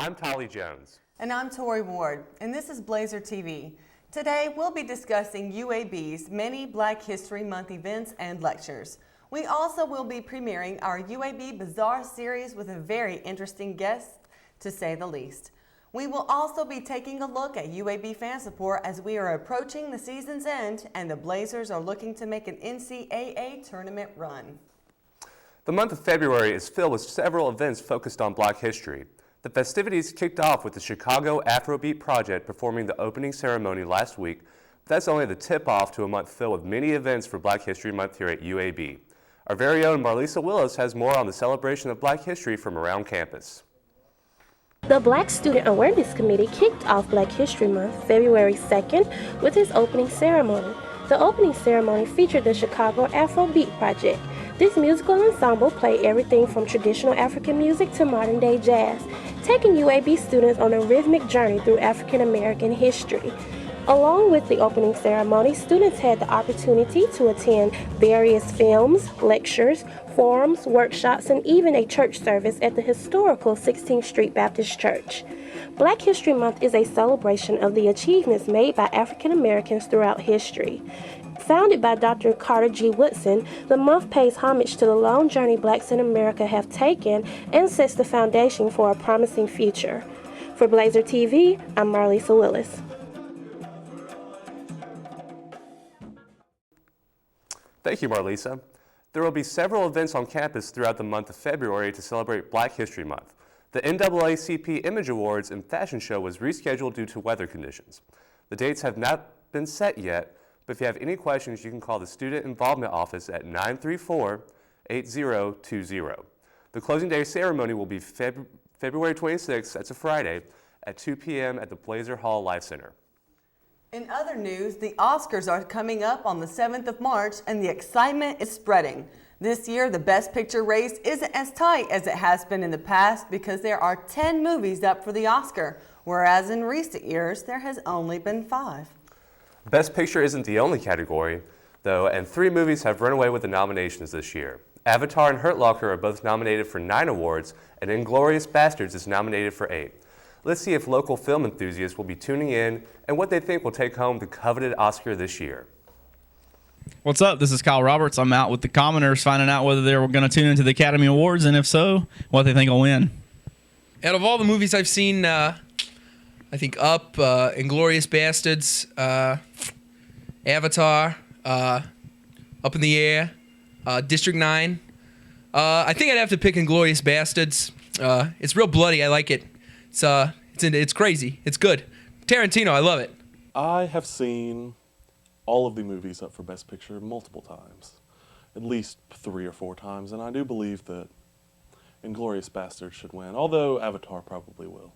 I'm Tolly Jones. And I'm Tori Ward, and this is Blazer TV. Today, we'll be discussing UAB's many Black History Month events and lectures. We also will be premiering our UAB Bazaar series with a very interesting guest, to say the least. We will also be taking a look at UAB fan support as we are approaching the season's end and the Blazers are looking to make an NCAA tournament run. The month of February is filled with several events focused on Black history. The festivities kicked off with the Chicago Afrobeat Project performing the opening ceremony last week. That's only the tip-off to a month filled with many events for Black History Month here at UAB. Our very own Marlisa Willis has more on the celebration of Black history from around campus. The Black Student Awareness Committee kicked off Black History Month February 2nd with its opening ceremony. The opening ceremony featured the Chicago Afrobeat Project. This musical ensemble played everything from traditional African music to modern-day jazz, taking UAB students on a rhythmic journey through African American history. Along with the opening ceremony, students had the opportunity to attend various films, lectures, forums, workshops, and even a church service at the historical 16th Street Baptist Church. Black History Month is a celebration of the achievements made by African Americans throughout history. Founded by Dr. Carter G. Woodson, the month pays homage to the long journey Blacks in America have taken and sets the foundation for a promising future. For Blazer TV, I'm Marlisa Willis. Thank you, Marlisa. There will be several events on campus throughout the month of February to celebrate Black History Month. The NAACP Image Awards and Fashion Show was rescheduled due to weather conditions. The dates have not been set yet, but if you have any questions, you can call the Student Involvement Office at 934-8020. The closing day ceremony will be February 26th, that's a Friday, at 2 p.m. at the Blazer Hall Life Center. In other news, the Oscars are coming up on the 7th of March and the excitement is spreading. This year, the Best Picture race isn't as tight as it has been in the past because there are 10 movies up for the Oscar, whereas in recent years, there has only been 5. Best Picture isn't the only category, though, and 3 movies have run away with the nominations this year. Avatar and Hurt Locker are both nominated for 9 awards, and Inglourious Basterds is nominated for 8. Let's see if local film enthusiasts will be tuning in and what they think will take home the coveted Oscar this year. What's up? This is Kyle Roberts. I'm out with the commoners finding out whether they're going to tune into the Academy Awards, and if so, what they think will win. Out of all the movies I've seen, I think Up, Inglourious Basterds, Avatar, Up in the Air, District 9. I think I'd have to pick Inglourious Basterds. It's real bloody. I like it. It's crazy. It's good. Tarantino, I love it. I have seen all of the movies up for Best Picture multiple times, at least 3 or 4 times, and I do believe that Inglourious Basterds should win, although Avatar probably will.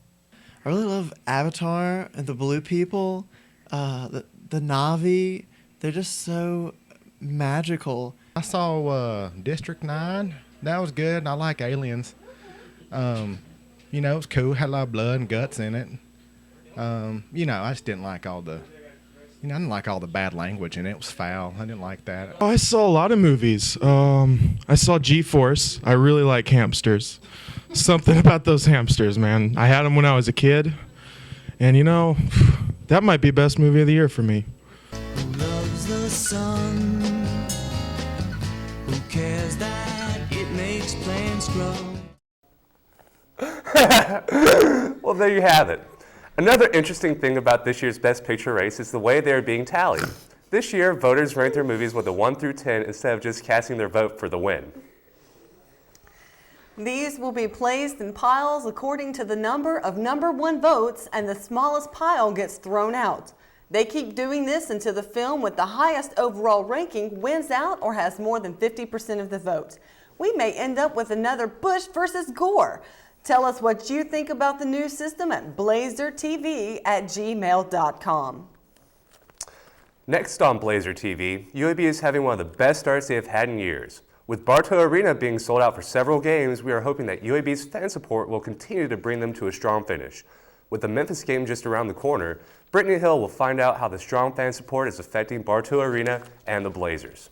I really love Avatar and the blue people, the Na'vi. They're just so magical. I saw District 9. That was good. I like aliens. You know, it was cool. Had a lot of blood and guts in it. You know, I just didn't like all the, I didn't like all the bad language in it. It was foul. I didn't like that. I saw a lot of movies. I saw G-Force. I really like hamsters. Something about those hamsters, man. I had them when I was a kid. And, you know, that might be best movie of the year for me. Who loves the sun? Who cares that it makes plants grow? Well, there you have it. Another interesting thing about this year's Best Picture race is the way they are being tallied. This year, voters ranked their movies with a 1 through 10 instead of just casting their vote for the win. These will be placed in piles according to the number of number 1 votes, and the smallest pile gets thrown out. They keep doing this until the film with the highest overall ranking wins out or has more than 50% of the vote. We may end up with another Bush versus Gore. Tell us what you think about the new system at blazertv@gmail.com. Next on Blazer TV, UAB is having one of the best starts they have had in years. With Bartow Arena being sold out for several games, we are hoping that UAB's fan support will continue to bring them to a strong finish. With the Memphis game just around the corner, Brittany Hill will find out how the strong fan support is affecting Bartow Arena and the Blazers.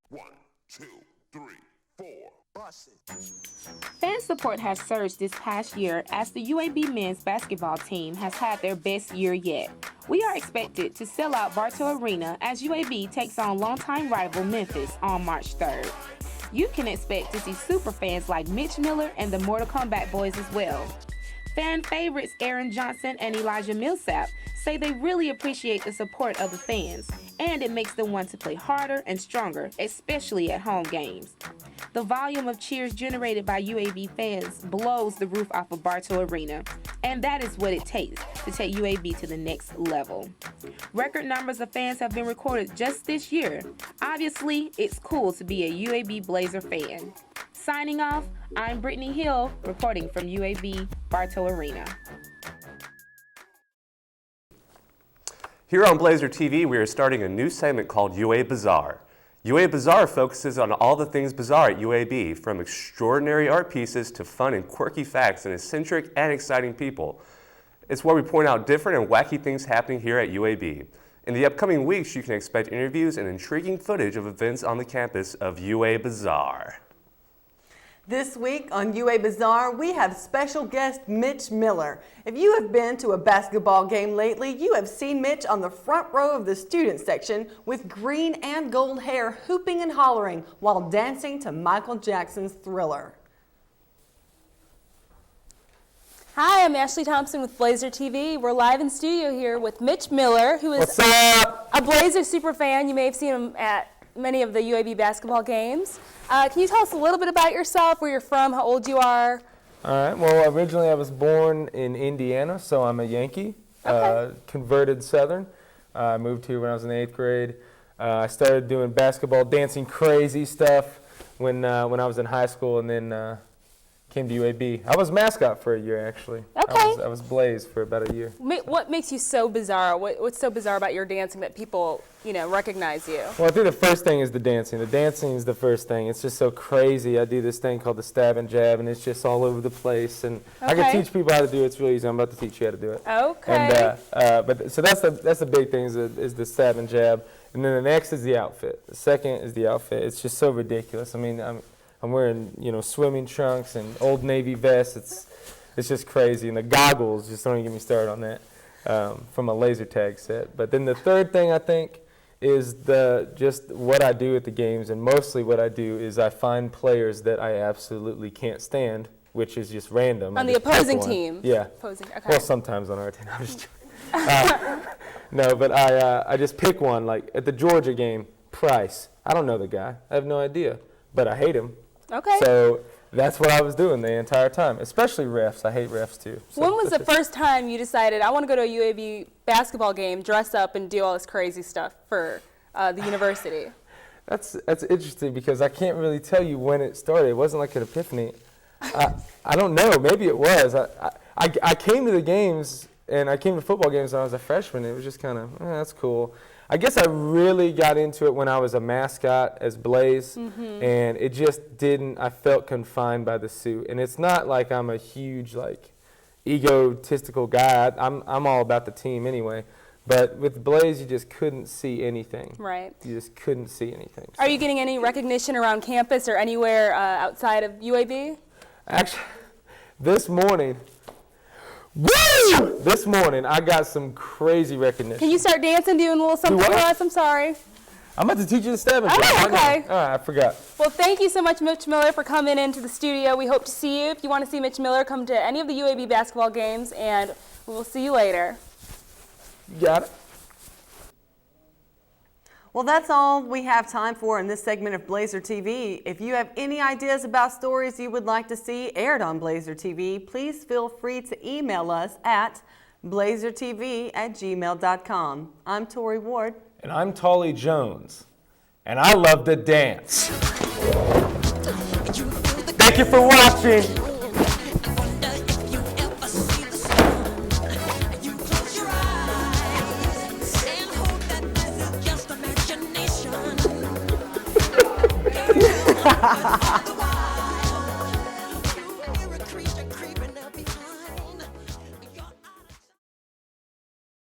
1, 2, 3, 4. Fan support has surged this past year as the UAB men's basketball team has had their best year yet. We are expected to sell out Bartow Arena as UAB takes on longtime rival Memphis on March 3rd. You can expect to see super fans like Mitch Miller and the Mortal Kombat boys as well. Fan favorites Aaron Johnson and Elijah Millsap say they really appreciate the support of the fans, and it makes them want to play harder and stronger, especially at home games. The volume of cheers generated by UAB fans blows the roof off of Bartow Arena, and that is what it takes to take UAB to the next level. Record numbers of fans have been recorded just this year. Obviously, it's cool to be a UAB Blazer fan. Signing off, I'm Brittany Hill, reporting from UAB Bartow Arena. Here on Blazer TV, we are starting a new segment called UA Bazaar. UA Bazaar focuses on all the things bizarre at UAB, from extraordinary art pieces to fun and quirky facts and eccentric and exciting people. It's where we point out different and wacky things happening here at UAB. In the upcoming weeks, you can expect interviews and intriguing footage of events on the campus of UA Bazaar. This week on UA Bazaar, we have special guest Mitch Miller. If you have been to a basketball game lately, you have seen Mitch on the front row of the student section with green and gold hair, hooping and hollering while dancing to Michael Jackson's Thriller. Hi, I'm Ashley Thompson with Blazer TV. We're live in studio here with Mitch Miller, who is a Blazer super fan. You may have seen him at many of the UAB basketball games. Can you tell us a little bit about yourself, where you're from, how old you are? All right. Well, originally I was born in Indiana, so I'm a Yankee, converted Southern. I moved here when I was in the 8th grade. I started doing basketball, dancing crazy stuff when I was in high school, and then came to UAB. I was mascot for a year, actually. Okay. I was Blaze for about a year. What makes you so bizarre? What's so bizarre about your dancing that people, recognize you? Well, I think the first thing is the dancing. The dancing is the first thing. It's just so crazy. I do this thing called the stab and jab, and it's just all over the place. And I can teach people how to do it. It's really easy. I'm about to teach you how to do it. Okay. And so that's the big thing is the stab and jab. And then the next is the outfit. The second is the outfit. It's just so ridiculous. I mean, I'm wearing, swimming trunks and Old Navy vests. It's just crazy. And the goggles, just don't even get me started on that, from a laser tag set. But then the third thing, I think, is just what I do at the games. And mostly what I do is I find players that I absolutely can't stand, which is just random. On the opposing team? Yeah. Opposing, okay. Well, sometimes on our team. I'm just joking. No, but I just pick one. Like at the Georgia game, Price. I don't know the guy. I have no idea. But I hate him. Okay. So that's what I was doing the entire time, especially refs. I hate refs too. So when was the first time you decided, I want to go to a UAB basketball game, dress up, and do all this crazy stuff for the university? That's interesting because I can't really tell you when it started. It wasn't like an epiphany. I don't know. Maybe it was. I came to the games, and I came to football games when I was a freshman. It was just kind of, that's cool. I guess I really got into it when I was a mascot as Blaze, and it just didn't, I felt confined by the suit. And it's not like I'm a huge, egotistical guy. I'm all about the team anyway. But with Blaze, you just couldn't see anything. Right. You just couldn't see anything. Are you getting any recognition around campus or anywhere outside of UAB? Actually, this morning, this morning I got some crazy recognition. Can you start dancing, doing a little something for us? I'm sorry. I'm about to teach you the step. Oh, okay. All right, I forgot. Well, thank you so much, Mitch Miller, for coming into the studio. We hope to see you. If you want to see Mitch Miller, come to any of the UAB basketball games, and we will see you later. You got it. Well, that's all we have time for in this segment of Blazer TV. If you have any ideas about stories you would like to see aired on Blazer TV, please feel free to email us at blazertv@gmail.com. I'm Tori Ward. And I'm Tolly Jones. And I love to dance. Thank you for watching.